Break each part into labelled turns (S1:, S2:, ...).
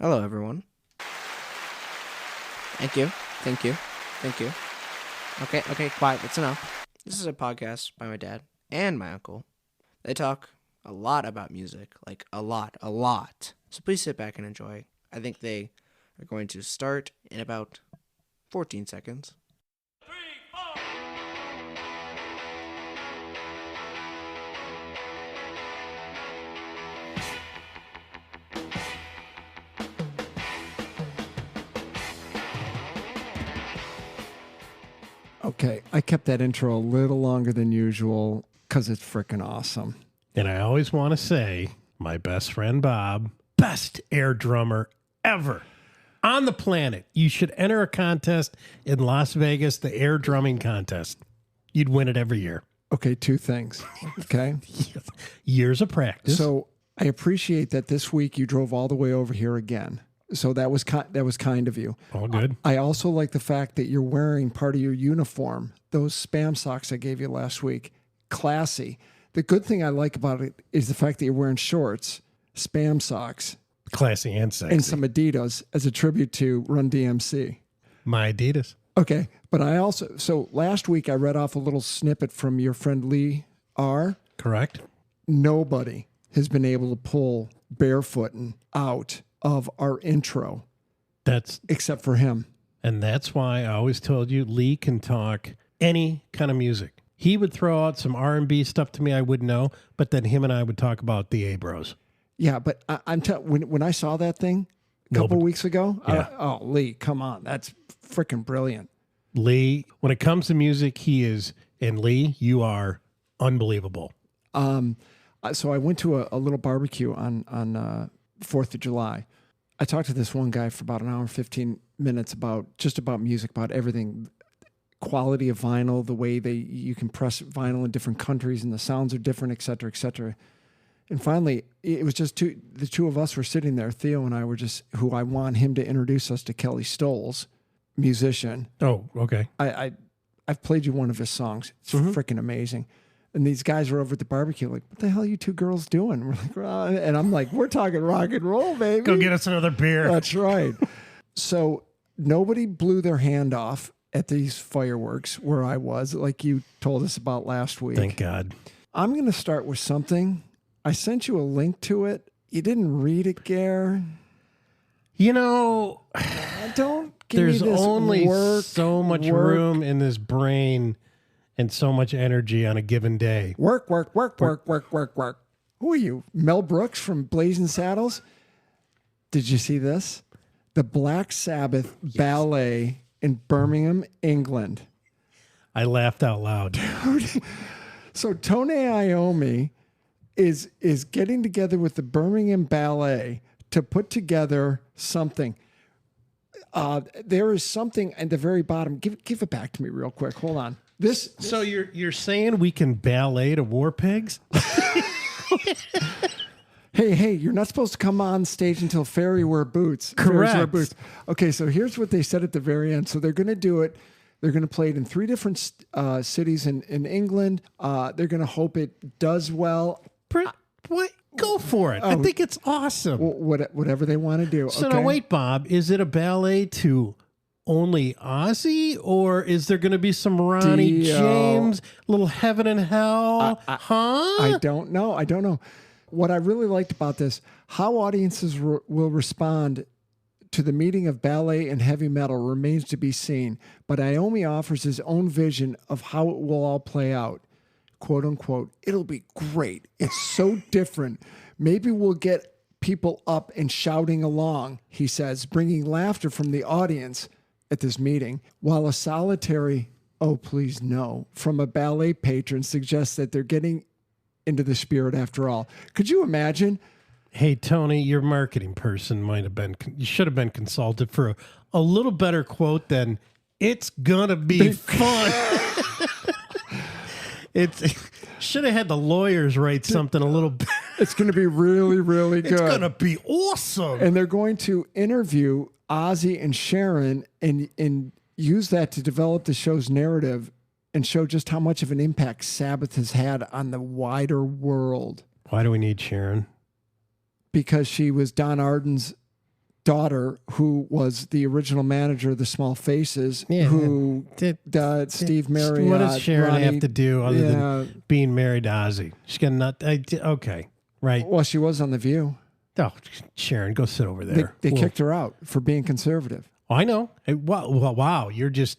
S1: Hello, everyone. Thank you. Thank you. Thank you. Okay, quiet. That's enough. This is a podcast by my dad and my uncle. They talk a lot about music, like a lot. So please sit back and enjoy. I think they are going to start in about 14 seconds.
S2: Okay, I kept that intro a little longer than usual because it's freaking awesome.
S3: And I always want to say, my best friend Bob, best air drummer ever on the planet. You should enter a contest in Las Vegas, the air drumming contest. You'd win it every year.
S2: Okay, two things. Okay.
S3: Years of practice.
S2: So I appreciate that this week you drove all the way over here again. So that was kind of you.
S3: All good.
S2: I also like the fact that you're wearing part of your uniform, those Spam socks I gave you last week. Classy. The good thing I like about it is the fact that you're wearing shorts, Spam socks,
S3: Classy and sexy.
S2: and some Adidas as a tribute to Run DMC.
S3: My Adidas.
S2: Okay, but I also, so last week I read off a little snippet from your friend Lee R.
S3: Correct.
S2: Nobody has been able to pull barefooting out of our intro
S3: That's
S2: except for him.
S3: And that's why I always told you Lee can talk any kind of music. He would throw out some R&B stuff to me I wouldn't know, but then him and I would talk about the A-Bros.
S2: Yeah, but I'm telling when I saw that thing a couple weeks ago,
S3: Yeah.
S2: Lee, come on, that's freaking brilliant.
S3: Lee, when it comes to music, he is, and Lee, you are unbelievable.
S2: So I went to a little barbecue on 4th of July. I talked to this one guy for about an hour and 15 minutes about music, about everything, quality of vinyl, the way you can press vinyl in different countries and the sounds are different, et cetera, et cetera. And finally, it was just the two of us were sitting there. Theo and I were who I want him to introduce us to Kelly Stoles, musician.
S3: Oh, okay.
S2: I've played you one of his songs. It's freaking amazing. And these guys were over at the barbecue like, what the hell are you two girls doing? We're like, well, and I'm like, we're talking rock and roll, baby.
S3: Go get us another beer.
S2: That's right. So nobody blew their hand off at these fireworks where I was, like you told us about last week.
S3: Thank God.
S2: I'm going to start with something. I sent you a link to it. You didn't read it, Gare.
S3: You know,
S2: Don't give
S3: there's
S2: me this
S3: only
S2: work,
S3: so much
S2: work,
S3: room in this brain and so much energy on a given day.
S2: Work. Who are you? Mel Brooks from Blazing Saddles? Did you see this? The Black Sabbath Ballet in Birmingham, England.
S3: I laughed out loud.
S2: So Tony Iommi is getting together with the Birmingham Ballet to put together something. There is something at the very bottom. Give it back to me real quick. Hold on. This
S3: So you're saying we can ballet to War Pigs?
S2: Hey, you're not supposed to come on stage until fairy wear boots.
S3: Correct.
S2: Fairies wear boots. Okay, so here's what they said at the very end. So they're going to do it. They're going to play it in 3 different cities in England. They're going to hope it does well.
S3: What? Go for it. I think it's awesome.
S2: Whatever they want to do.
S3: So
S2: okay?
S3: now wait, Bob, is it a ballet to only Ozzy, or is there going to be some Ronnie
S2: Dio.
S3: James, little Heaven and Hell?
S2: I don't know. What I really liked about this, how audiences will respond to the meeting of ballet and heavy metal remains to be seen, but Iommi offers his own vision of how it will all play out. Quote unquote, it'll be great. It's so different. Maybe we'll get people up and shouting along, he says, bringing laughter from the audience at this meeting, while a solitary, oh, please no, from a ballet patron suggests that they're getting into the spirit after all. Could you imagine?
S3: Hey, Tony, your marketing person you should have been consulted for a little better quote than "It's gonna be fun." Should have had the lawyers write something a little bit.
S2: It's going to be really, really good.
S3: It's gonna be awesome.
S2: And they're going to interview Ozzy and Sharon and use that to develop the show's narrative and show just how much of an impact Sabbath has had on the wider world.
S3: Why do we need Sharon?
S2: Because she was Don Arden's daughter, who was the original manager of the Small Faces,
S3: Yeah.
S2: who Steve Marriott.
S3: What does Sharon
S2: Ronnie,
S3: have to do other than being married to Ozzy? She's got not. Okay, right.
S2: Well, she was on The View.
S3: Oh, Sharon, go sit over there.
S2: They kicked her out for being conservative.
S3: I know. Hey, wow, you're just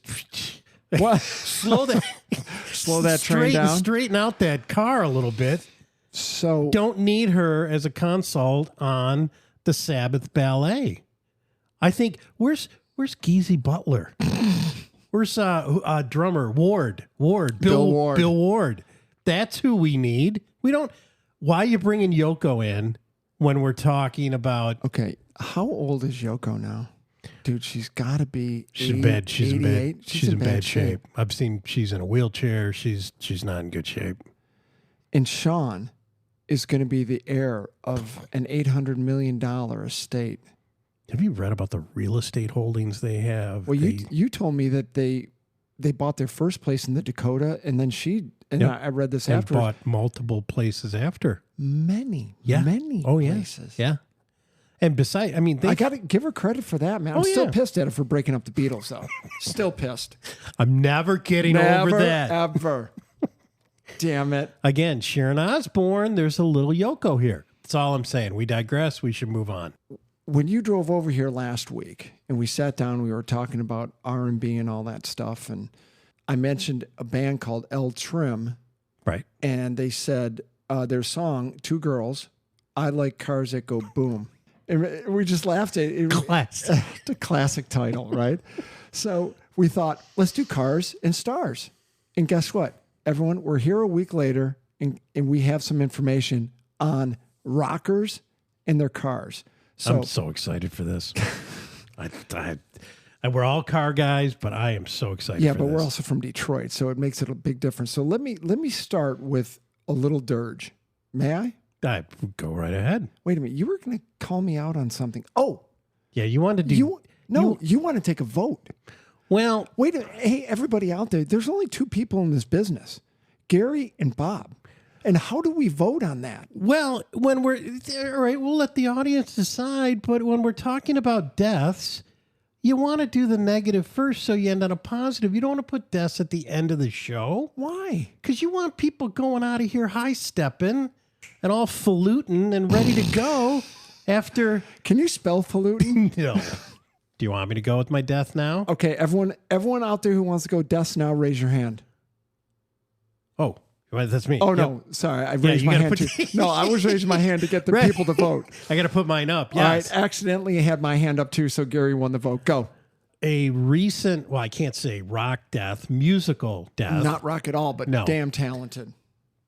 S2: What?
S3: slow that
S2: train down.
S3: Straighten out that car a little bit.
S2: So
S3: Don't need her as a consult on the Sabbath Ballet. I think where's Geezy Butler? Where's drummer Ward?
S2: Bill Ward.
S3: Bill Ward. That's who we need. We don't. Why are you bringing Yoko in when we're talking about?
S2: okay, how old is Yoko now? Dude, she's got to be.
S3: She's in bad. She's in bad.
S2: 88.
S3: She's in bad shape. I've seen she's in a wheelchair. She's not in good shape.
S2: And Sean is going to be the heir of an $800 million estate.
S3: Have you read about the real estate holdings they have?
S2: Well, you told me that they bought their first place in the Dakota, and then I read this
S3: and
S2: after
S3: bought multiple places after.
S2: many places.
S3: Yeah. And besides, I mean,
S2: I got to give her credit for that, man. I'm still
S3: yeah.
S2: pissed at her for breaking up the Beatles, though. Still pissed.
S3: I'm never getting over that.
S2: Ever. Damn it.
S3: Again, Sharon Osbourne, there's a little Yoko here. That's all I'm saying. We digress. We should move on.
S2: When you drove over here last week and we sat down, we were talking about R&B and all that stuff, and I mentioned a band called El Trim,
S3: Right.
S2: and they said their song, Two Girls, I Like Cars That Go Boom. And we just laughed at it.
S3: Class.
S2: The classic title, right? So we thought, let's do Cars and Stars. And guess what? Everyone, we're here a week later, and we have some information on rockers and their cars. So
S3: I'm so excited for this. We're all car guys, but I am so excited
S2: yeah,
S3: for
S2: but
S3: this.
S2: we're also from Detroit, so it makes it a big difference. So let me start with a little dirge. May I?
S3: Go right ahead.
S2: Wait a minute. You were going to call me out on something. Oh,
S3: Yeah, you wanted to do...
S2: you want to take a vote.
S3: Well,
S2: Wait, hey, everybody out there, there's only two people in this business, Gary and Bob. And how do we vote on that?
S3: Well, when we're all right, we'll let the audience decide. But when we're talking about deaths, you want to do the negative first, so you end on a positive. You don't want to put deaths at the end of the show.
S2: Why?
S3: Because you want people going out of here high stepping and all falutin' and ready to go after.
S2: Can you spell falutin?
S3: No. Do you want me to go with my death now?
S2: Okay, everyone out there who wants to go deaths now, raise your hand.
S3: Oh, well, that's me.
S2: Oh,
S3: Yep.
S2: no, sorry. I raised my hand too. No, I was raising my hand to get the
S3: Right.
S2: people to vote.
S3: I got to put mine up.
S2: All
S3: Yes.
S2: right, accidentally had my hand up too, so Gary won the vote. Go.
S3: A recent, well, I can't say rock death, musical death.
S2: Not rock at all, but
S3: No.
S2: damn talented.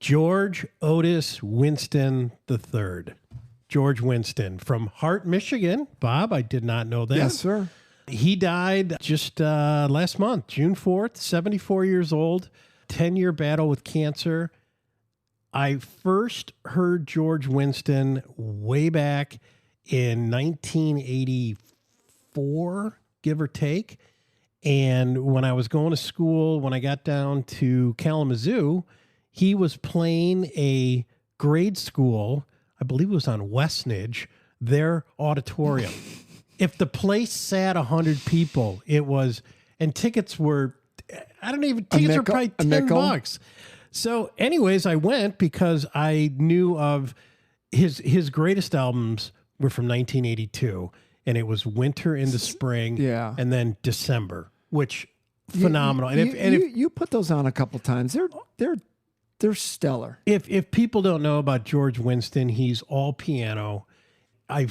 S3: George Otis Winston III. George Winston from Hart, Michigan. Bob, I did not know that.
S2: Yes, sir.
S3: He died just last month, June 4th, 74 years old, 10-year battle with cancer. I first heard George Winston way back in 1984, give or take. And when I was going to school, when I got down to Kalamazoo, he was playing a grade school, I believe it was on Westnedge, their auditorium. If the place sat 100 people, it was, and tickets were, tickets were probably $10. So anyways, I went because I knew of his greatest albums were from 1982, and it was Winter into Spring,
S2: Yeah.
S3: and then December, which phenomenal.
S2: You put those on a couple times. They're stellar.
S3: If people don't know about George Winston, he's all piano. I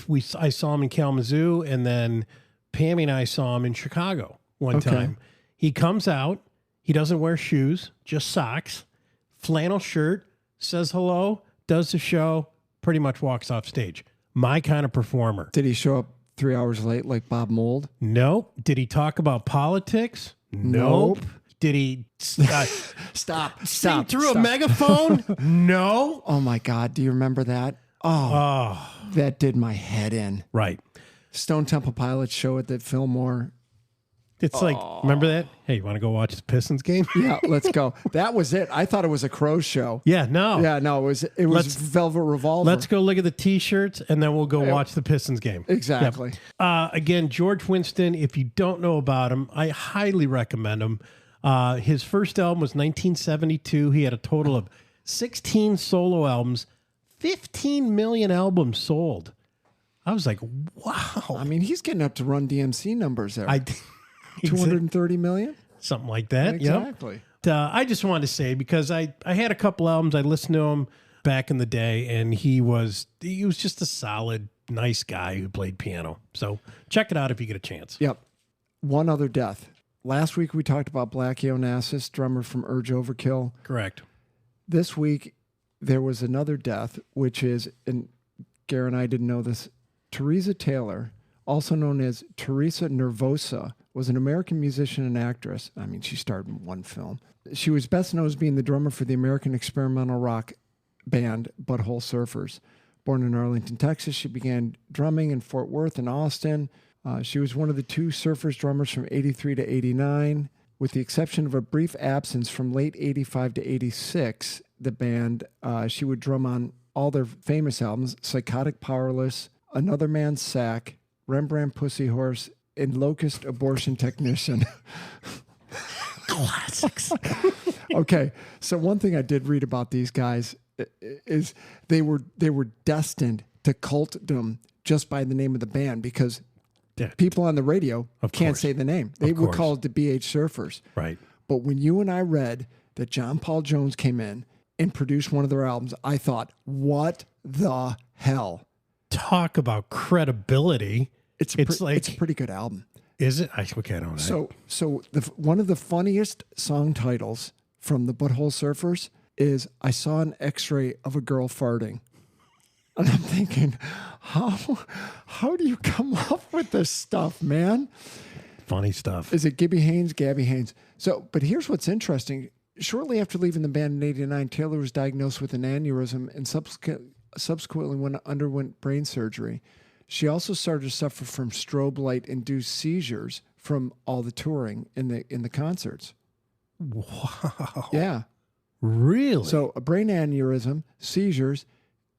S3: saw him in Kalamazoo, and then Pammy and I saw him in Chicago one time. He comes out. He doesn't wear shoes, just socks, flannel shirt, says hello, does the show, pretty much walks off stage. My kind of performer.
S2: Did he show up 3 hours late like Bob Mould?
S3: Nope. Did he talk about politics?
S2: Nope.
S3: Did he
S2: Stop.
S3: sing through a megaphone? No.
S2: Oh my God. Do you remember that? Oh, that did my head in.
S3: Right.
S2: Stone Temple Pilots show at the Fillmore.
S3: It's like, remember that? Hey, you want to go watch the Pistons game?
S2: Yeah, let's go. That was it. I thought it was a Crows show.
S3: Yeah, no.
S2: Yeah, no, it was Velvet Revolver.
S3: Let's go look at the T-shirts, and then we'll go watch the Pistons game.
S2: Exactly.
S3: Again, George Winston, if you don't know about him, I highly recommend him. His first album was 1972. He had a total of 16 solo albums, 15 million albums sold. I was like, wow.
S2: I mean, he's getting up to Run DMC numbers there. 230 million?
S3: Something like that.
S2: Exactly.
S3: Yep. I just wanted to say, because I had a couple albums, I listened to him back in the day, and he was just a solid, nice guy who played piano. So check it out if you get a chance.
S2: Yep. One other death. Last week we talked about Blackie Onassis, drummer from Urge Overkill.
S3: Correct.
S2: This week there was another death, which is, and Gary and I didn't know this, Teresa Taylor, also known as Teresa Nervosa, was an American musician and actress. I mean, she starred in one film. She was best known as being the drummer for the American experimental rock band Butthole Surfers. Born in Arlington, Texas, she began drumming in Fort Worth and Austin. She was one of the two Surfers drummers from 83 to 89. With the exception of a brief absence from late 85 to 86, the band, she would drum on all their famous albums, Psychotic Powerless, Another Man's Sack, Rembrandt Pussy Horse, and Locust Abortion Technician.
S3: Classics.
S2: Okay, so one thing I did read about these guys is they were destined to cultdom just by the name of the band, because people on the radio can't say the name. They would call it the BH Surfers.
S3: Right.
S2: But when you and I read that John Paul Jones came in and produced one of their albums, I thought, what the hell?
S3: Talk about credibility.
S2: It's a pretty good album.
S3: Is it? I don't know.
S2: So one of the funniest song titles from the Butthole Surfers is "I Saw an X-Ray of a Girl Farting," and I'm thinking, how do you come up with this stuff, man?
S3: Funny stuff.
S2: Is it Gabby Haynes? So, but here's what's interesting. Shortly after leaving the band in '89, Taylor was diagnosed with an aneurysm and subsequently underwent brain surgery. She also started to suffer from strobe light-induced seizures from all the touring in the concerts.
S3: Wow.
S2: Yeah.
S3: Really?
S2: So a brain aneurysm, seizures,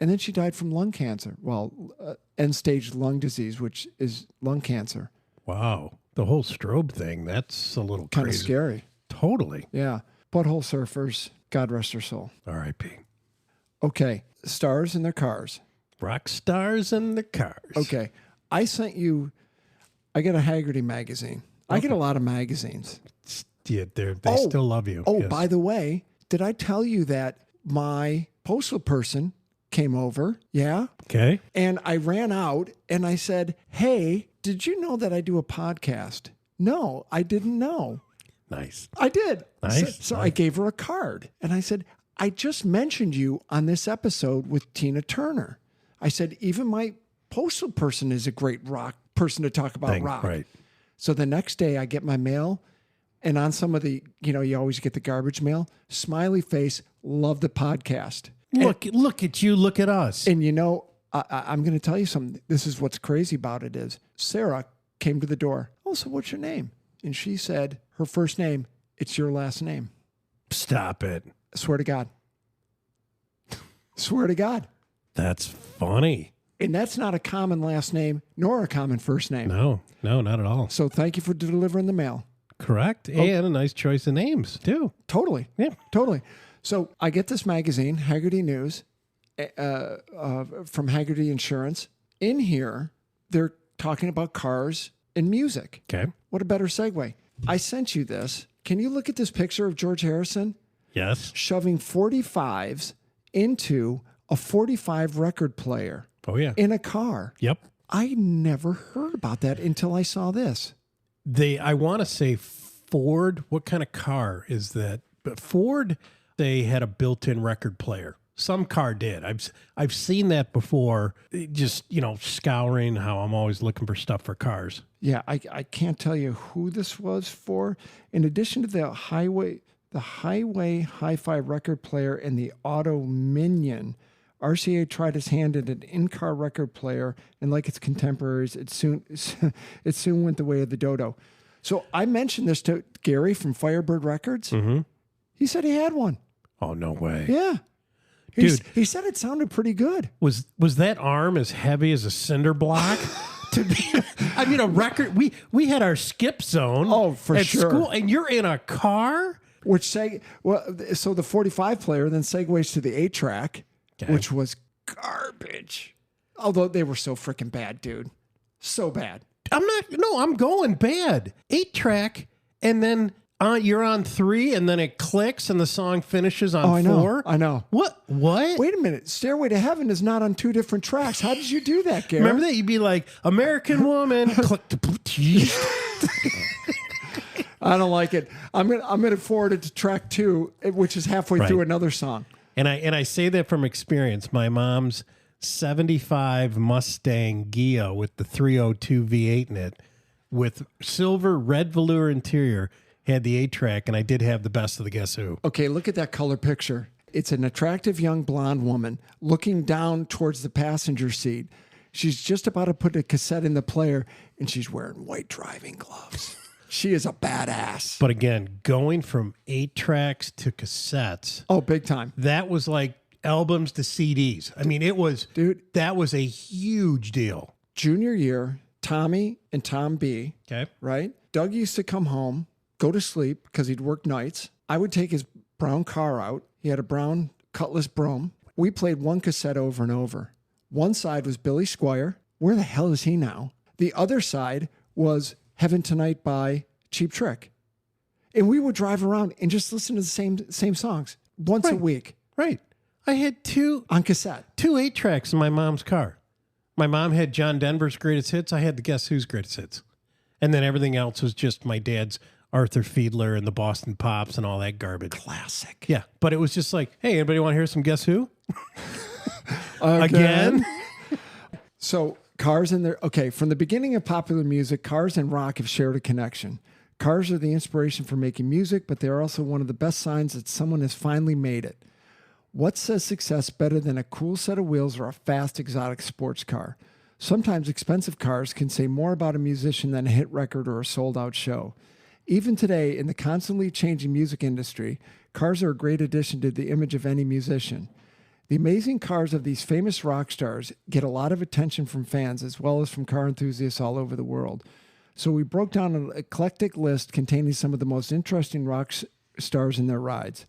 S2: and then she died from lung cancer. Well, end-stage lung disease, which is lung cancer.
S3: Wow. The whole strobe thing, that's a little
S2: Kind of
S3: crazy.
S2: scary.
S3: Totally.
S2: Yeah. Butthole Surfers, God rest her soul.
S3: R.I.P.
S2: Okay. Stars in their cars.
S3: Rock stars in the cars.
S2: Okay. I got a Haggerty magazine. I get a lot of magazines.
S3: Yeah, they still love you.
S2: Oh,
S3: Yes.
S2: by the way, did I tell you that my postal person came over? Yeah.
S3: Okay.
S2: And I ran out and I said, "Hey, did you know that I do a podcast?" No, I didn't know.
S3: Nice.
S2: I did.
S3: Nice.
S2: So
S3: Nice.
S2: I gave her a card and I said, "I just mentioned you on this episode with Tina Turner." I said, "Even my postal person is a great rock person to talk about rock."
S3: Right.
S2: So the next day I get my mail, and on some of the, you always get the garbage mail, smiley face, love the podcast.
S3: Look at you. Look at us.
S2: And I'm going to tell you something. This is what's crazy about it is Sarah came to the door. "Oh, so what's your name?" And she said her first name, "It's your last name."
S3: Stop it.
S2: I swear to God. Swear to God.
S3: That's funny.
S2: And that's not a common last name nor a common first name.
S3: No, not at all.
S2: So thank you for delivering the mail.
S3: Correct. And a nice choice of names, too.
S2: Totally.
S3: Yeah.
S2: Totally. So I get this magazine, Haggerty News, from Haggerty Insurance. In here, they're talking about cars and music.
S3: Okay.
S2: What a better segue. I sent you this. Can you look at this picture of George Harrison
S3: Yes.
S2: shoving 45s into a 45 record player
S3: Oh, yeah.
S2: in a car?
S3: Yep.
S2: I never heard about that until I saw this.
S3: I want to say Ford. What kind of car is that? But Ford, they had a built-in record player. Some car did. I've seen that before. Just, scouring how I'm always looking for stuff for cars.
S2: Yeah, I can't tell you who this was for. In addition to the Highway Hi-Fi record player and the Auto Minion, RCA tried his hand at an in-car record player, and like its contemporaries, it soon went the way of the dodo. So I mentioned this to Gary from Firebird Records.
S3: Mm-hmm.
S2: He said he had one.
S3: Oh, no way.
S2: Yeah.
S3: Dude.
S2: He said it sounded pretty good.
S3: Was that arm as heavy as a cinder block? To be, I mean, a record. We had our skip zone.
S2: Oh, for
S3: at
S2: sure.
S3: School, and you're in a car.
S2: So the 45 player then segues to the 8-track,
S3: Okay.
S2: which was garbage. Although they were so freaking bad, dude. So bad.
S3: I'm going bad. 8-track, and then you're on 3, and then it clicks, and the song finishes on 4.
S2: I know.
S3: What?
S2: Wait a minute. Stairway to Heaven is not on 2 different tracks. How did you do that, Gary?
S3: Remember that? You'd be like, American Woman. Click.
S2: I don't like it. I'm gonna forward it to track 2, which is halfway through another song.
S3: And I say that from experience. My mom's 75 Mustang Ghia with the 302 V8 in it, with silver red velour interior, had the 8-track, and I did have the best of the Guess Who.
S2: Okay, look at that color picture. It's an attractive young blonde woman looking down towards the passenger seat. She's just about to put a cassette in the player, and she's wearing white driving gloves. She is a badass.
S3: But again, going from 8-tracks to cassettes,
S2: Oh, big time.
S3: that was like albums to CDs. I mean, it was,
S2: Dude.
S3: that was a huge deal.
S2: Junior year, Tommy and Tom B,
S3: Okay.
S2: right? Doug used to come home, go to sleep because he'd work nights. I would take his brown car out. He had a brown Cutlass Brougham. We played one cassette over and over. One side was Billy Squire. Where the hell is he now? The other side was Heaven Tonight by Cheap Trick. And we would drive around and just listen to the same songs once a
S3: Right.
S2: week
S3: Right. I had two
S2: on cassette.
S3: 8-tracks in my mom's car. My mom had John Denver's greatest hits. I had the Guess Who's greatest hits. And then everything else was just my dad's Arthur Fiedler and the Boston Pops and all that garbage.
S2: Classic.
S3: Yeah. But it was just like, hey, anybody want to hear some Guess Who? Again?
S2: So cars and from the beginning of popular music, cars and rock have shared a connection. Cars are the inspiration for making music, but they are also one of the best signs that someone has finally made it. What says success better than a cool set of wheels or a fast, exotic sports car? Sometimes expensive cars can say more about a musician than a hit record or a sold-out show. Even today, in the constantly changing music industry, cars are a great addition to the image of any musician. The amazing cars of these famous rock stars get a lot of attention from fans as well as from car enthusiasts all over the world. So we broke down an eclectic list containing some of the most interesting rock stars in their rides.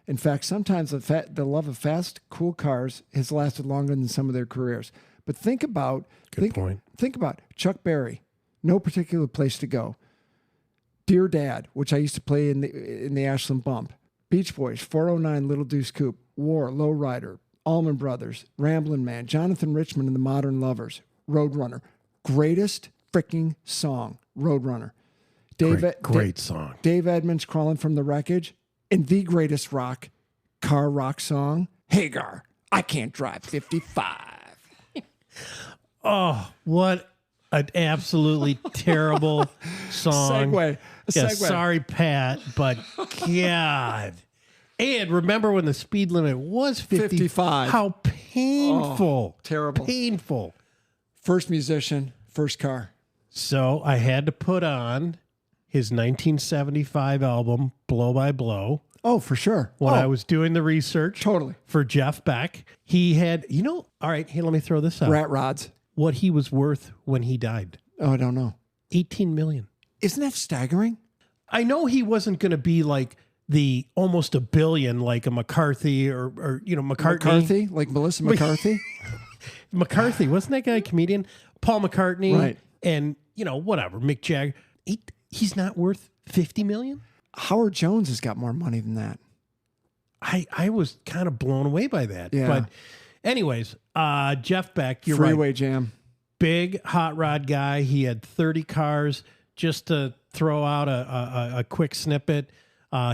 S2: In fact, sometimes the love of fast, cool cars has lasted longer than some of their careers. But think about Chuck Berry, No Particular Place to Go. Dear Dad, which I used to play in the Ashland Bump. Beach Boys, 409 Little Deuce Coupe, War, Lowrider, Allman Brothers, Ramblin' Man, Jonathan Richman and the Modern Lovers, Roadrunner. Greatest freaking song, Roadrunner.
S3: Great song.
S2: Dave Edmunds, Crawling from the Wreckage, and the greatest car rock song, Hagar, I Can't Drive 55.
S3: Oh, what an absolutely terrible song.
S2: Segue.
S3: Yeah, sorry, Pat, but God. And remember when the speed limit was
S2: 55.
S3: How painful.
S2: Oh, terrible.
S3: Painful.
S2: First musician, first car.
S3: So I had to put on his 1975 album, Blow by Blow.
S2: Oh, for sure.
S3: When I was doing the research
S2: Totally.
S3: for Jeff Beck, he had, all right, here, let me throw this out.
S2: Rat Rods.
S3: What he was worth when he died.
S2: Oh, I don't know.
S3: 18 million.
S2: Isn't that staggering?
S3: I know he wasn't going to be like the almost $1 billion like a McCarthy or McCartney.
S2: McCarthy? Like Melissa McCarthy?
S3: McCarthy, wasn't that guy a comedian? Paul McCartney.
S2: Right.
S3: And, whatever, Mick Jagger. He's not worth 50 million?
S2: Howard Jones has got more money than that.
S3: I was kind of blown away by that.
S2: Yeah.
S3: But anyways, Jeff Beck, you're
S2: Freeway
S3: right.
S2: Jam.
S3: Big hot rod guy. He had 30 cars. Just to throw out a quick snippet,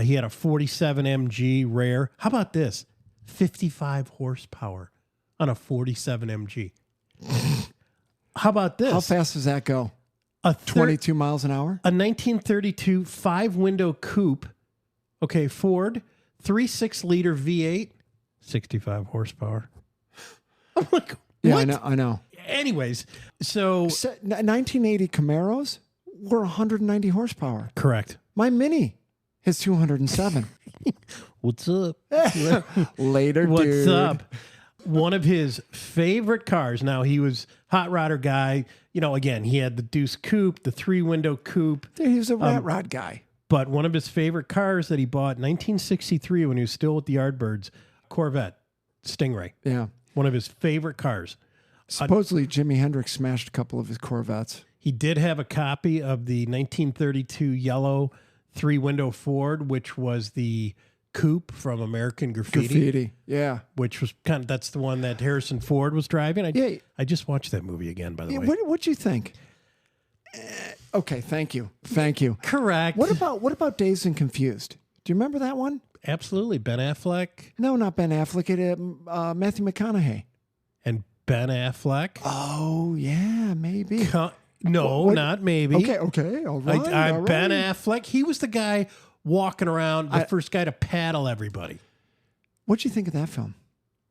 S3: he had a 47 MG rare. How about this? 55 horsepower on a 47 MG. How about this?
S2: How fast does that go? 22 miles an hour?
S3: A 1932 5-window coupe. Okay, Ford, 3.6-liter V8, 65 horsepower. I'm like,
S2: Yeah,
S3: what?
S2: I know.
S3: Anyways, so
S2: 1980 Camaros? were 190 horsepower.
S3: Correct.
S2: My Mini has 207.
S3: What's up?
S2: Later,
S3: What's
S2: dude.
S3: up? One of his favorite cars. Now, he was hot rodder guy. You know, again, he had the Deuce Coupe, the 3-window coupe.
S2: Dude, he was a rat rod guy.
S3: But one of his favorite cars that he bought in 1963 when he was still with the Yardbirds, Corvette Stingray.
S2: Yeah.
S3: One of his favorite cars.
S2: Supposedly, Jimi Hendrix smashed a couple of his Corvettes.
S3: He did have a copy of the 1932 yellow 3-window Ford, which was the coupe from American Graffiti.
S2: Yeah.
S3: Which was that's the one that Harrison Ford was driving. I just watched that movie again, by the way.
S2: What'd you think? Okay, thank you.
S3: Correct.
S2: What about Dazed and Confused? Do you remember that one?
S3: Absolutely. Ben Affleck.
S2: No, not Ben Affleck. Matthew McConaughey.
S3: And Ben Affleck.
S2: Oh, yeah, maybe.
S3: No, not maybe.
S2: Okay, all right. all right.
S3: Ben Affleck. He was the guy walking around, the first guy to paddle everybody.
S2: What'd you think of that film?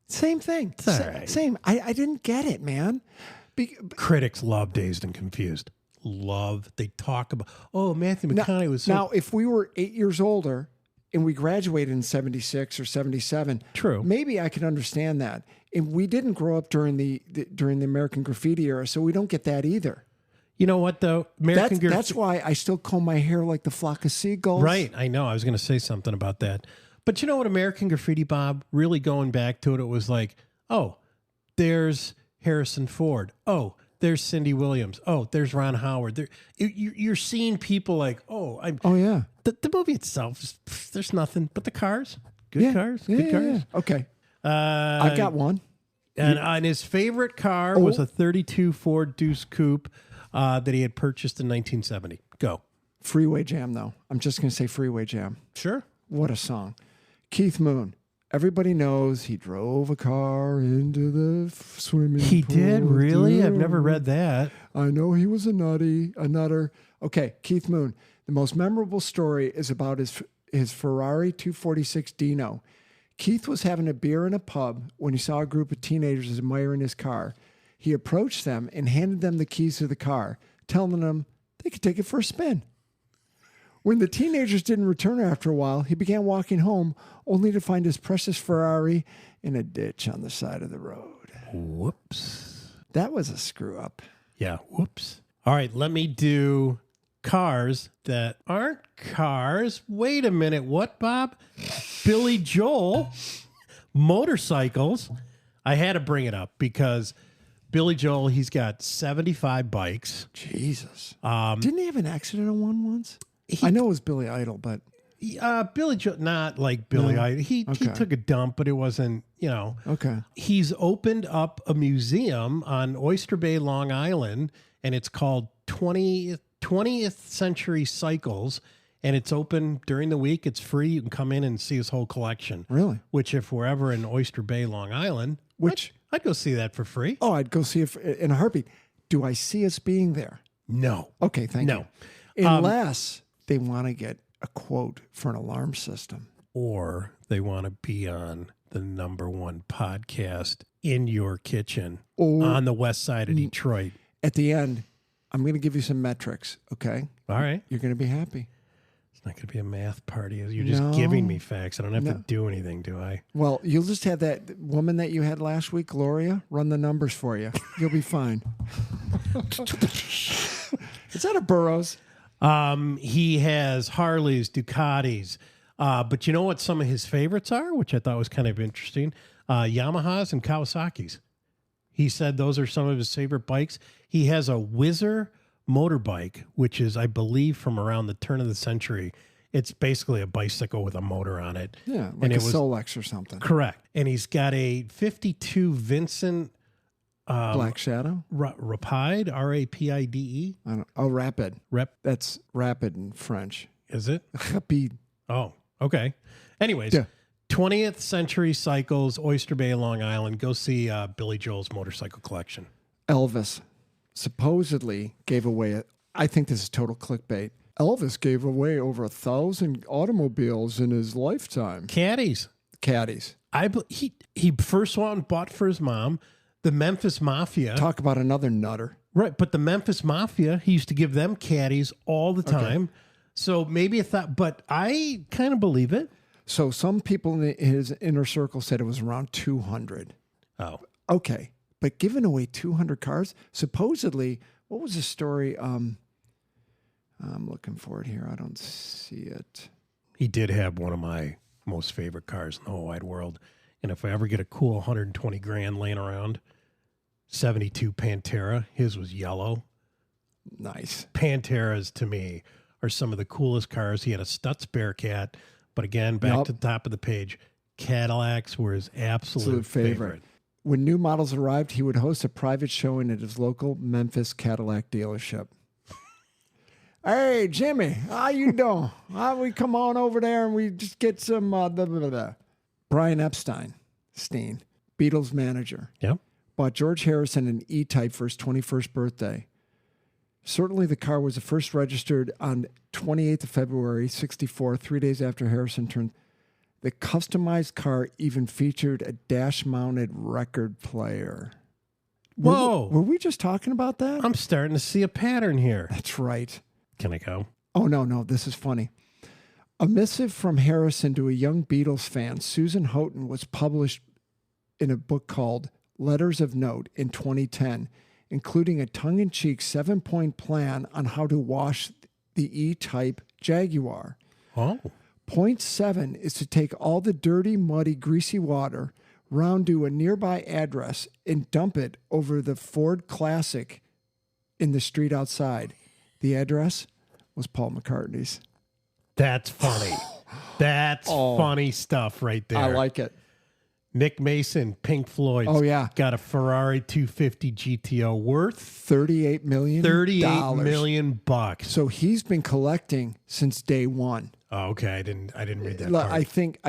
S2: Same thing.
S3: It's all right.
S2: Same. I didn't get it, man.
S3: Critics love Dazed and Confused. They talk about, Matthew McConaughey was so...
S2: Now, if we were 8 years older and we graduated in 76 or 77,
S3: true,
S2: maybe I could understand that. And we didn't grow up during the American Graffiti era, so we don't get that either.
S3: You know what, though?
S2: That's why I still comb my hair like the flock of seagulls.
S3: Right, I know. I was going to say something about that. But you know what, American Graffiti, Bob, really going back to it, it was like, oh, there's Harrison Ford. Oh, there's Cindy Williams. Oh, there's Ron Howard. You're seeing people like,
S2: oh yeah.
S3: The movie itself, there's nothing but the cars. Good cars.
S2: Yeah. Okay. I've got one.
S3: And his favorite car was a 32 Ford Deuce Coupe that he had purchased in 1970. Go.
S2: Freeway Jam, though. I'm just going to say Freeway Jam.
S3: Sure.
S2: What a song. Keith Moon. Everybody knows he drove a car into the swimming pool.
S3: He did? Really?
S2: Dude.
S3: I've never read that.
S2: I know he was a nutter. Okay, Keith Moon. The most memorable story is about his Ferrari 246 Dino. Keith was having a beer in a pub when he saw a group of teenagers admiring his car. He approached them and handed them the keys to the car, telling them they could take it for a spin. When the teenagers didn't return after a while, he began walking home, only to find his precious Ferrari in a ditch on the side of the road.
S3: Whoops.
S2: That was a screw up.
S3: Yeah, whoops. All right, let me do cars that aren't cars. Wait a minute. What, Bob? Billy Joel, motorcycles. I had to bring it up because Billy Joel, he's got 75 bikes.
S2: Jesus. Didn't he have an accident on one once? I know it was Billy Idol, but...
S3: Billy Joel, not like Billy Idol. He took a dump, but it wasn't,
S2: Okay.
S3: He's opened up a museum on Oyster Bay, Long Island, and it's called 20th Century Cycles, and it's open during the week. It's free. You can come in and see his whole collection.
S2: Really?
S3: Which, if we're ever in Oyster Bay, Long Island, I'd go see that for free.
S2: Oh, I'd go see it in a heartbeat. Do I see us being there?
S3: No.
S2: Okay, thank you. Unless they want to get a quote for an alarm system.
S3: Or they want to be on the #1 podcast in your kitchen on the west side of Detroit.
S2: At the end, I'm going to give you some metrics, okay?
S3: All right.
S2: You're going to be happy.
S3: It's not going to be a math party. You're just giving me facts. I don't have to do anything, do I?
S2: Well, you'll just have that woman that you had last week, Gloria, run the numbers for you. You'll be fine. Is that a Burroughs?
S3: He has Harleys, Ducatis. But you know what some of his favorites are, which I thought was kind of interesting? Yamahas and Kawasaki's. He said those are some of his favorite bikes. He has a Whizzer motorbike, which is, I believe, from around the turn of the century. It's basically a bicycle with a motor on it.
S2: Yeah, like a Solex or something.
S3: Correct. And he's got a 52 Vincent...
S2: Black Shadow?
S3: Rapide, R-A-P-I-D-E.
S2: Rapid. That's rapid in French.
S3: Is it?
S2: Rapide.
S3: Oh, okay. Anyways, 20th Century Cycles, Oyster Bay, Long Island. Go see Billy Joel's motorcycle collection.
S2: Elvis supposedly gave away, I think this is total clickbait. Elvis gave away over 1,000 automobiles in his lifetime.
S3: Caddies.
S2: He
S3: first one bought for his mom. The Memphis Mafia.
S2: Talk about another nutter.
S3: Right, but the Memphis Mafia, he used to give them caddies all the time. So maybe a thought, but I kind of believe it.
S2: So some people in his inner circle said it was around 200.
S3: Oh,
S2: Okay, but giving away 200 cars, supposedly, what was the story? I'm looking for it here. I don't see it.
S3: he did have one of my most favorite cars in the whole wide world. And if I ever get a cool 120 grand laying around, 72 Pantera, his was yellow.
S2: Nice.
S3: Panteras to me are some of the coolest cars. He had a Stutz Bearcat, but again, back to the top of the page, Cadillacs were his absolute favorite.
S2: When new models arrived, he would host a private showing at his local Memphis Cadillac dealership. Hey, Jimmy, how you doing? We come on over there and we just get some blah, blah, blah. Brian Epstein, Beatles manager,
S3: Yep.
S2: bought George Harrison an E-Type for his 21st birthday. Certainly the car was the first registered on 28th of February, 64, 3 days after Harrison turned. The customized car even featured a dash-mounted record player.
S3: Whoa.
S2: Were we just talking about that?
S3: I'm starting to see a pattern here.
S2: That's right.
S3: Can I go?
S2: Oh, no, this is funny. A missive from Harrison to a young Beatles fan, Susan Houghton, was published in a book called Letters of Note in 2010, including a tongue-in-cheek 7-point plan on how to wash the E-Type Jaguar.
S3: Oh.
S2: Point 7 is to take all the dirty, muddy, greasy water, round to a nearby address, and dump it over the Ford Classic in the street outside. The address was Paul McCartney's.
S3: That's funny. That's funny stuff right there.
S2: I like it.
S3: Nick Mason, Pink Floyd.
S2: Oh, yeah.
S3: Got a Ferrari 250 GTO worth
S2: $38 million.
S3: $38 million bucks.
S2: So he's been collecting since day one.
S3: Oh, okay. I didn't read that part.
S2: I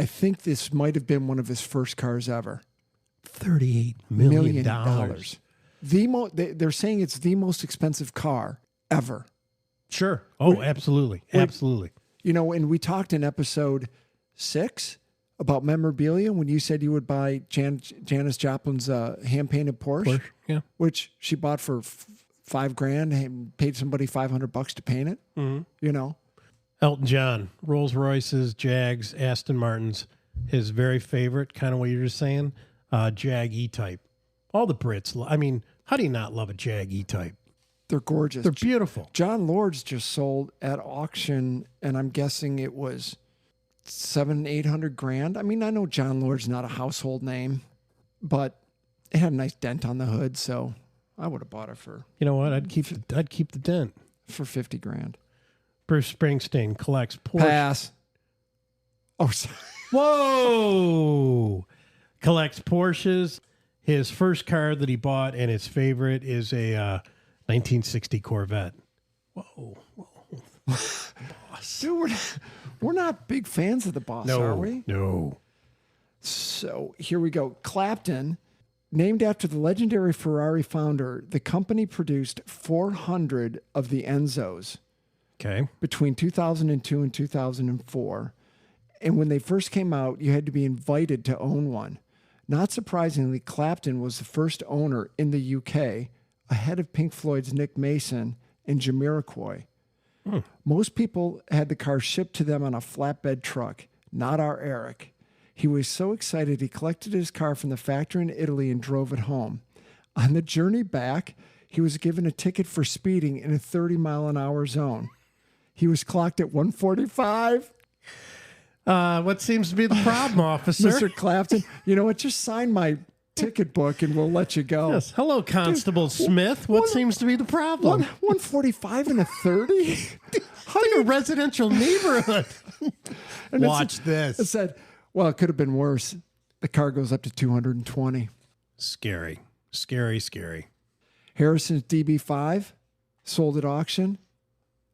S2: think this might have been one of his first cars ever.
S3: $38 million dollars.
S2: They're saying it's the most expensive car ever.
S3: Sure. Oh, absolutely. Absolutely.
S2: You know, and we talked in episode 6 about memorabilia when you said you would buy Janis Joplin's hand-painted Porsche,
S3: Yeah.
S2: which she bought for $5,000 and paid somebody $500 to paint it.
S3: Mm-hmm.
S2: You know,
S3: Elton John, Rolls Royces, Jags, Aston Martins. His very favorite, kind of what you're just saying, Jag E-Type. All the Brits. I mean, how do you not love a Jag E-Type?
S2: they're gorgeous.
S3: They're beautiful.
S2: John Lord's just sold at auction, and I'm guessing it was $700,000-800,000. I mean, I know John Lord's not a household name, but it had a nice dent on the hood, so I would have bought it for
S3: You know what? I'd keep the dent.
S2: $50,000.
S3: Bruce Springsteen collects Porsche.
S2: Pass. Oh, sorry.
S3: Whoa! Collects Porsches. His first car that he bought and his favorite is a 1960 Corvette. Whoa.
S2: Dude, we're not big fans of the boss, are we?
S3: No.
S2: So here we go. Clapton, named after the legendary Ferrari founder, the company produced 400 of the Enzos
S3: Okay.
S2: between 2002 and 2004. And when they first came out, you had to be invited to own one. Not surprisingly, Clapton was the first owner in the UK, ahead of Pink Floyd's Nick Mason and Jamiroquai. Most people had the car shipped to them on a flatbed truck, not our Eric. He was so excited he collected his car from the factory in Italy and drove it home. On the journey back, he was given a ticket for speeding in a 30-mile-an-hour zone. He was clocked at 145.
S3: What seems to be the problem, officer?
S2: Mr. Clapton, you know what? Just sign my ticket book and we'll let you go.
S3: Yes. Hello, Constable Smith. What seems to be the problem?
S2: 145 and a 30?
S3: It's like a residential neighborhood.
S2: And
S3: Watch this.
S2: It said, well, it could have been worse. The car goes up to 220.
S3: Scary. Scary, scary.
S2: Harrison's DB5 sold at auction,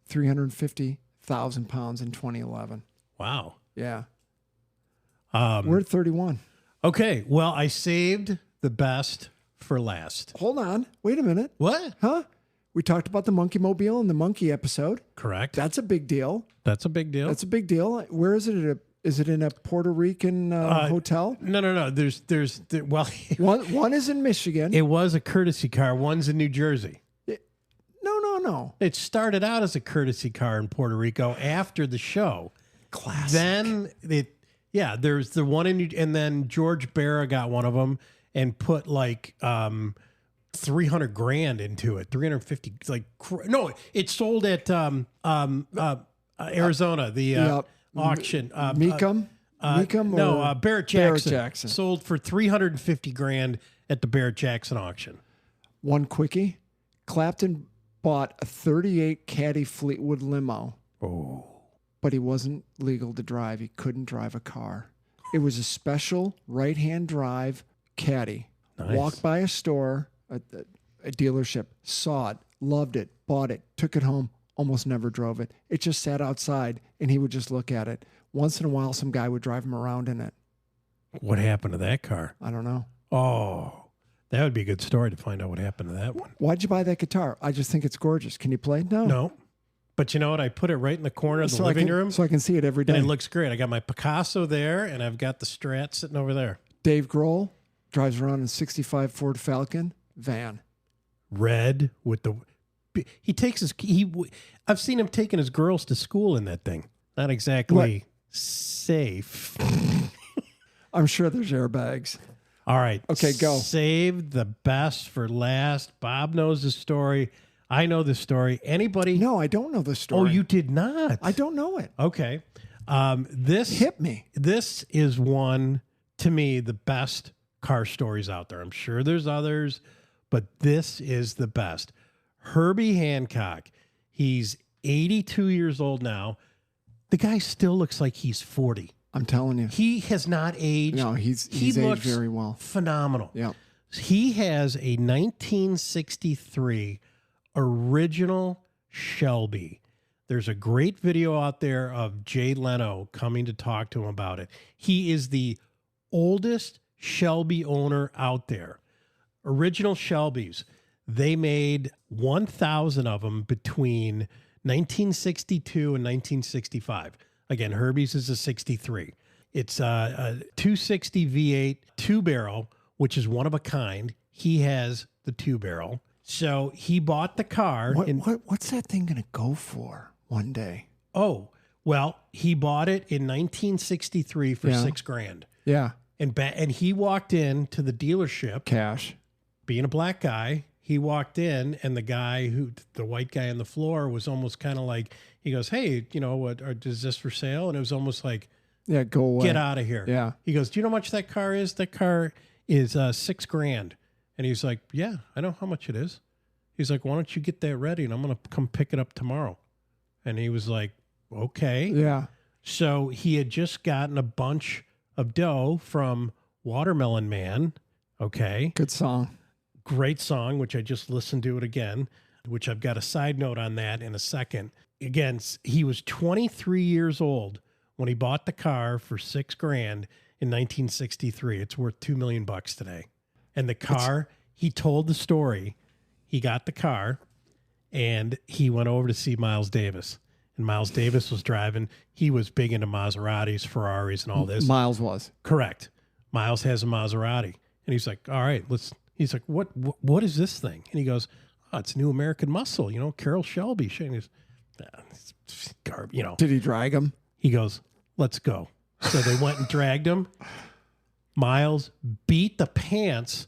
S2: 350,000 pounds in 2011.
S3: Wow.
S2: Yeah. We're at 31.
S3: Okay. Well, I saved the best for last.
S2: Hold on. Wait a minute.
S3: What?
S2: Huh? We talked about the Monkey Mobile in the Monkey episode.
S3: Correct.
S2: That's a big deal.
S3: That's a big deal.
S2: That's a big deal. Where is it? Is it in a Puerto Rican hotel?
S3: No. Well,
S2: One is in Michigan.
S3: it was a courtesy car. One's in New Jersey.
S2: No.
S3: It started out as a courtesy car in Puerto Rico after the show.
S2: Classic.
S3: Then there's the one and then George Barra got one of them and put like $300,000 into it, 350. Like no, it sold at Arizona, the auction.
S2: Mecum? Mecum or
S3: Barrett Jackson.
S2: Barrett Jackson.
S3: Sold for $350,000 at the Barrett Jackson auction.
S2: One quickie. Clapton bought a 38 Caddy Fleetwood limo.
S3: Oh.
S2: But he wasn't legal to drive. He couldn't drive a car. It was a special right-hand drive Caddy.
S3: Nice.
S2: Walked by a store, a dealership, saw it, loved it, bought it, took it home, almost never drove it. It just sat outside, and he would just look at it. Once in a while, some guy would drive him around in it.
S3: What happened to that car?
S2: I don't know.
S3: Oh, that would be a good story to find out what happened to that one.
S2: Why'd you buy that guitar? I just think it's gorgeous. Can you play? No.
S3: No. But you know what? I put it right in the corner of the living room.
S2: So I can see it every day.
S3: And it looks great. I got my Picasso there, and I've got the Strat sitting over there.
S2: Dave Grohl drives around in a 65 Ford Falcon van.
S3: Red with the... He takes his... I've seen him taking his girls to school in that thing. Not exactly safe.
S2: I'm sure there's airbags.
S3: All right.
S2: Okay, go.
S3: Save the best for last. Bob knows the story. I know the story. Anybody?
S2: No, I don't know the story.
S3: Oh, you did not?
S2: I don't know it.
S3: Okay. This
S2: Hit me.
S3: This is one, to me, the best car stories out there. I'm sure there's others, but this is the best. Herbie Hancock. He's 82 years old now. The guy still looks like he's 40.
S2: I'm telling you.
S3: He has not aged.
S2: No, he's aged very well.
S3: Phenomenal.
S2: Yeah.
S3: He has a 1963 original Shelby. There's a great video out there of Jay Leno coming to talk to him about it. He is the oldest Shelby owner out there. Original Shelbys. They made 1,000 of them between 1962 and 1965. Again, Herbie's is a 63. It's a 260 V8 two-barrel, which is one of a kind. He has the two-barrel. So he bought the car.
S2: What's that thing going to go for one day?
S3: Oh, well, he bought it in 1963 for $6,000.
S2: Yeah.
S3: And he walked in to the dealership.
S2: Cash.
S3: Being a black guy, he walked in, and the white guy on the floor was almost kind of like, he goes, hey, you know, what is this for sale? And it was almost like,
S2: yeah, go away.
S3: Get out of here.
S2: Yeah.
S3: He goes, do you know how much that car is? That car is $6,000. And he's like, yeah, I know how much it is. He's like, why don't you get that ready? And I'm going to come pick it up tomorrow. And he was like, okay.
S2: Yeah.
S3: So he had just gotten a bunch of dough from Watermelon Man. Okay.
S2: Good song.
S3: Great song, which I just listened to it again, which I've got a side note on that in a second. Again, he was 23 years old when he bought the car for $6,000 in 1963. It's worth $2 million today. And the car, he told the story. He got the car and he went over to see Miles Davis. And Miles Davis was driving. He was big into Maseratis, Ferraris, and all this.
S2: Miles was.
S3: Correct. Miles has a Maserati. And he's like, all right, he's like, what is this thing? And he goes, oh, it's New American Muscle, you know, Carroll Shelby. And he goes, it's garbage, you know.
S2: Did he drag him?
S3: He goes, let's go. So they went and dragged him. Miles beat the pants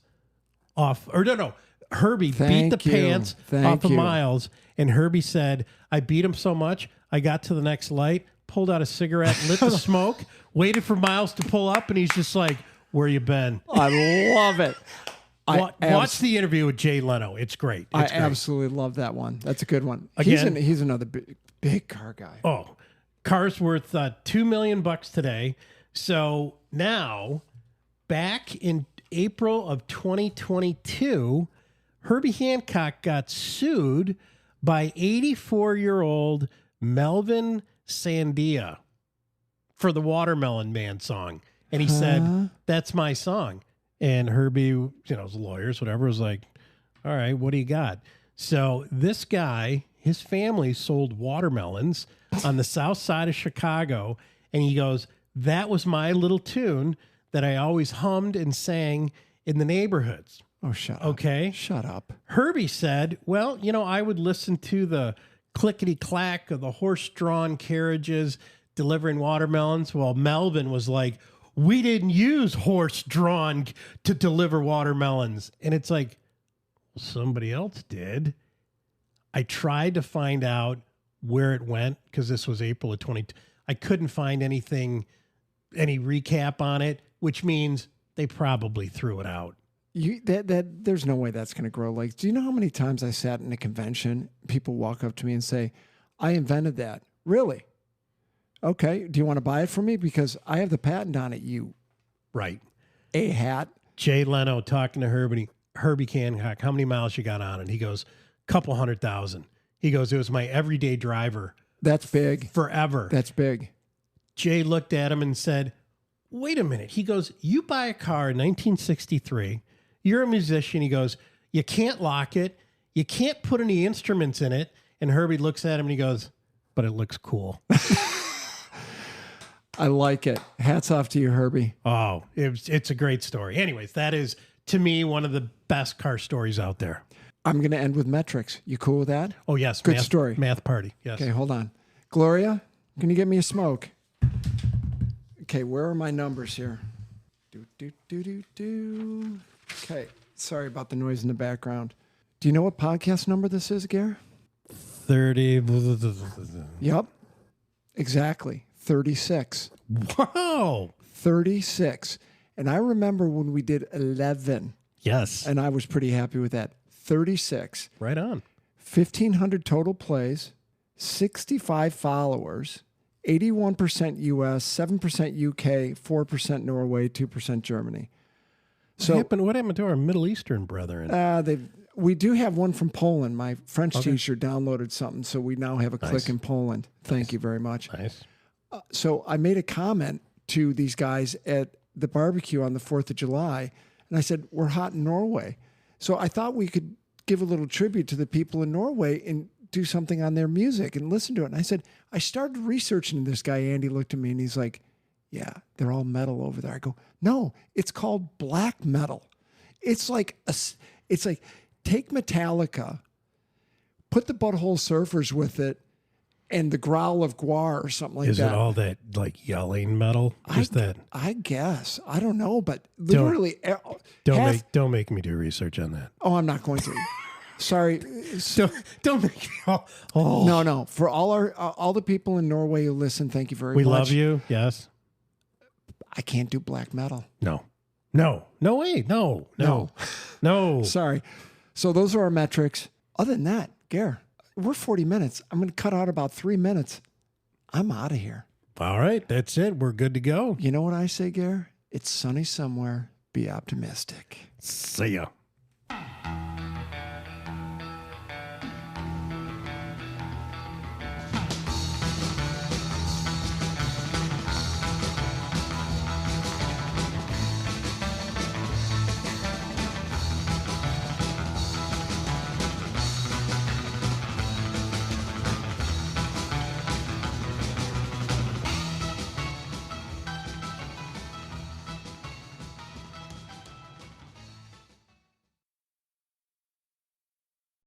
S3: off, or no. Herbie beat the pants off of Miles, and Herbie said, I beat him so much, I got to the next light, pulled out a cigarette, lit the smoke, waited for Miles to pull up, and he's just like, where you been?
S2: I love it.
S3: Watch the interview with Jay Leno. It's great. It's great.
S2: Absolutely love that one. That's a good one.
S3: Again,
S2: he's another big car guy.
S3: Oh, car's worth $2 million today. So now, back in April of 2022, Herbie Hancock got sued by 84-year-old Melvin Sandia for the Watermelon Man song. And he said, that's my song. And Herbie, you know, his lawyers, whatever, was like, all right, what do you got? So this guy, his family sold watermelons on the south side of Chicago. And he goes, that was my little tune that I always hummed and sang in the neighborhoods.
S2: Oh, shut up.
S3: Okay.
S2: Shut up.
S3: Herbie said, well, I would listen to the clickety clack of the horse-drawn carriages delivering watermelons, while Melvin was like, we didn't use horse-drawn to deliver watermelons. And it's like, well, somebody else did. I tried to find out where it went because this was April of 20. I couldn't find any recap on it, which means they probably threw it out.
S2: There's no way that's going to grow. Like, do you know how many times I sat in a convention, people walk up to me and say, I invented that. Really? Okay. Do you want to buy it from me? Because I have the patent on it, you
S3: Right.
S2: a hat.
S3: Jay Leno talking to Herbie Hancock, how many miles you got on it? He goes, couple 100,000. He goes, it was my everyday driver
S2: That's big.
S3: forever.
S2: That's big.
S3: Jay looked at him and said, wait a minute. He goes, you buy a car in 1963. You're a musician. He goes, you can't lock it. You can't put any instruments in it. And Herbie looks at him and he goes, but it looks cool.
S2: I like it. Hats off to you, Herbie.
S3: Oh, it's a great story. Anyways, that is, to me, one of the best car stories out there.
S2: I'm going to end with metrics. You cool with that?
S3: Oh, yes.
S2: Good story.
S3: Math party. Yes.
S2: Okay, hold on. Gloria, can you get me a smoke? Okay, where are my numbers here? Do. Okay, sorry about the noise in the background. Do you know what podcast number this is, Gare?
S3: 30.
S2: Yep, exactly. 36.
S3: Wow.
S2: 36. And I remember when we did 11,
S3: Yes.
S2: and I was pretty happy with that. 36.
S3: Right on.
S2: 1,500 total plays, 65 followers, 81% US, 7% UK, 4% Norway, 2% Germany.
S3: What happened to our Middle Eastern brethren?
S2: We do have one from Poland. My French teacher downloaded something, so we now have a click in Poland. Thank you very much.
S3: Nice.
S2: So I made a comment to these guys at the barbecue on the 4th of July, and I said, we're hot in Norway. So I thought we could give a little tribute to the people in Norway and do something on their music and listen to it. And I said, I started researching this guy. Andy looked at me and he's like, yeah, they're all metal over there. I go, no, it's called black metal. It's like take Metallica, put the Butthole Surfers with it, and the Growl of Gwar or something like that.
S3: Is it all that like yelling metal?
S2: I guess. I don't know, but literally
S3: Don't make me do research on that.
S2: Oh, I'm not going to. Sorry.
S3: Don't make me.
S2: No. For all the people in Norway who listen, thank you very much.
S3: We love you. Yes.
S2: I can't do black metal.
S3: No way. No.
S2: Sorry. So those are our metrics. Other than that, Gare, we're 40 minutes. I'm going to cut out about 3 minutes. I'm out of here.
S3: All right. That's it. We're good to go.
S2: You know what I say, Gare? It's sunny somewhere. Be optimistic.
S3: See ya.